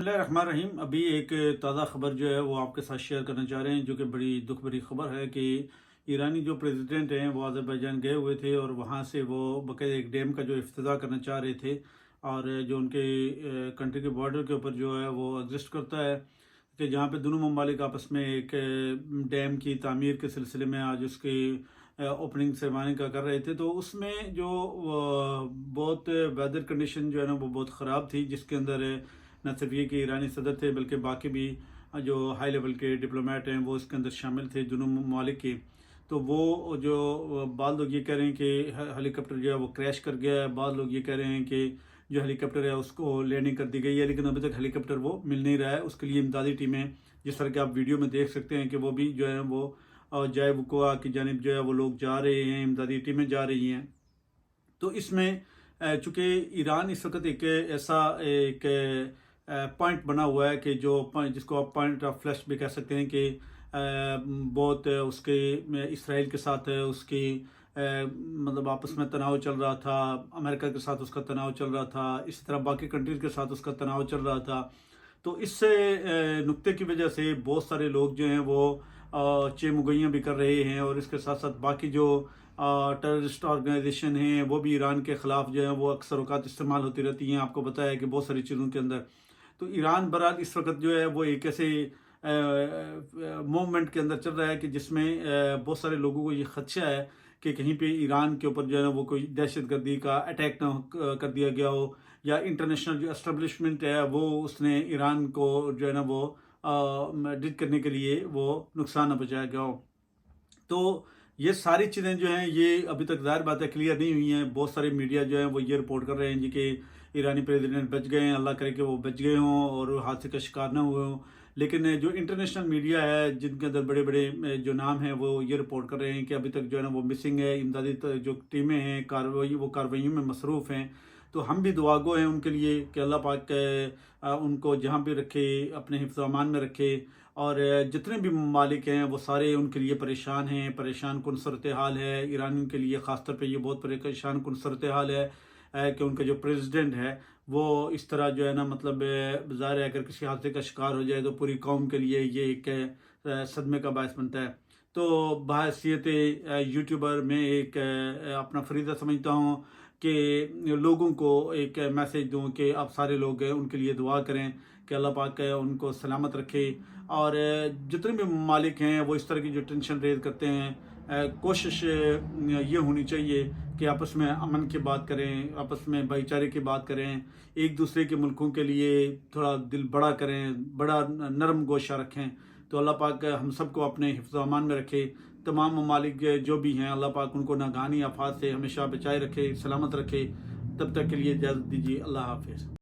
बिस्मिल्लाहिर्रहमानिर्रहीम। अभी एक ताज़ा खबर जो है वो आपके साथ शेयर करना चाह रहे हैं, जो कि बड़ी दुख भरी खबर है कि ईरानी जो प्रेसिडेंट हैं वो अज़रबैजान गए हुए थे और वहाँ से वो बाकायदा एक डैम का जो इफ्तिताह करना चाह रहे थे। और जो उनके कंट्री के बॉर्डर के ऊपर जो है वो एग्जिस्ट करता है कि जहाँ पे दोनों ममालिक आपस में एक डैम की तामीर के सिलसिले में आज उसकी ओपनिंग सेरेमनी का कर रहे थे। तो उसमें जो बहुत वेदर कंडीशन जो है ना वो बहुत ख़राब थी, जिसके अंदर न सिर्फ ये कि ईरानी सदर थे बल्कि बाकी भी जो हाई लेवल के डिप्लोमेट हैं वो इसके अंदर शामिल थे दोनों ममालिक के। तो वो जो बाद लोग ये कह रहे हैं कि हेलीकॉप्टर जो है वो क्रैश कर गया है, बाद लोग ये कह रहे हैं कि जो हेलीकॉप्टर है उसको लैंडिंग कर दी गई है, लेकिन अभी तक हेलीकॉप्टर वो मिल नहीं रहा है। उसके लिए इमदादी टीमें, जिस तरह के आप वीडियो में देख सकते हैं कि वो भी जो है वो जाए वकुआ की जानिब जो है वो लोग जा रहे हैं, इमदादी टीमें जा रही हैं। तो इसमें चूँकि ईरान इस वक्त एक ऐसा एक पॉइंट बना हुआ है कि जो जिसको आप पॉइंट ऑफ फ्लश भी कह सकते हैं कि बहुत उसके इसराइल के साथ उसकी मतलब आपस में तनाव चल रहा था, अमेरिका के साथ उसका तनाव चल रहा था, इसी तरह बाकी कंट्रीज़ के साथ उसका तनाव चल रहा था। तो इससे नुक्ते की वजह से बहुत सारे लोग जो हैं वो चेमुगैयाँ भी कर रहे हैं, और इसके साथ साथ बाकी जो टेररिस्ट ऑर्गेनाइजेशन हैं वो भी ईरान के ख़िलाफ़ जो है वो अक्सर औक़ात इस्तेमाल होती रहती हैं। आपको पता है कि बहुत सारी चीज़ों के अंदर तो ईरान बहरहाल इस वक्त जो है वो एक ऐसे मूवमेंट के अंदर चल रहा है कि जिसमें बहुत सारे लोगों को ये खदशा है कि कहीं पे ईरान के ऊपर जो है ना वो कोई दहशतगर्दी का अटैक ना कर दिया गया हो, या इंटरनेशनल जो एस्टेब्लिशमेंट है वो उसने ईरान को जो है ना वो डिट करने के लिए वो नुकसान ना पहुँचाया गया हो। तो ये सारी चीज़ें जो हैं ये अभी तक ज़ाहिर बात है क्लियर नहीं हुई हैं। बहुत सारे मीडिया जो है वो ये रिपोर्ट कर रहे हैं जी कि ईरानी प्रेसिडेंट बच गए हैं, अल्लाह करे कि वो बच गए हों और हादसे का शिकार ना हुए हों। लेकिन जो इंटरनेशनल मीडिया है जिनके अंदर बड़े बड़े जो नाम हैं वो ये रिपोर्ट कर रहे हैं कि अभी तक जो है ना वो मिसिंग है। इमदादी जो टीमें हैं कार्रवाइयों में मसरूफ़ हैं। तो हम भी दुआगो हैं उनके लिए कि अल्लाह पाक उनको जहाँ भी रखे, अपने हिफ्ज़ अमान में रखे। और जितने भी ममालिक हैं वो सारे उनके लिए परेशान हैं, परेशान कुन सूरत हाल है। ईरानियों के लिए ख़ास तौर पे ये बहुत परेशान कुन सूरत हाल है कि उनका जो प्रेसिडेंट है वो इस तरह जो है ना मतलब ज़ाहिर है अगर किसी हादसे का शिकार हो जाए तो पूरी कौम के लिए ये एक सदमे का बायस बनता है। तो बहैसियत यूट्यूबर में एक अपना फरीज़ा समझता हूँ कि लोगों को एक मैसेज दूँ कि आप सारे लोग उनके लिए दुआ करें कि अल्लाह पाक उनको सलामत रखे। और जितने भी ममालिक हैं वो इस तरह की जो टेंशन रेज करते हैं, कोशिश ये होनी चाहिए कि आपस में अमन की बात करें, आपस में भाईचारे की बात करें, एक दूसरे के मुल्कों के लिए थोड़ा दिल बड़ा करें, बड़ा नरम गोशा रखें। तो अल्लाह पाक हम सबको अपने हिफ्ज़ अमान में रखे। तमाम ममालिक जो भी हैं अल्लाह पाक उनको नागानी आफात से हमेशा बचाए रखे, सलामत रखे। तब तक के लिए इजाज़त दीजिए। अल्लाह हाफ़िज़।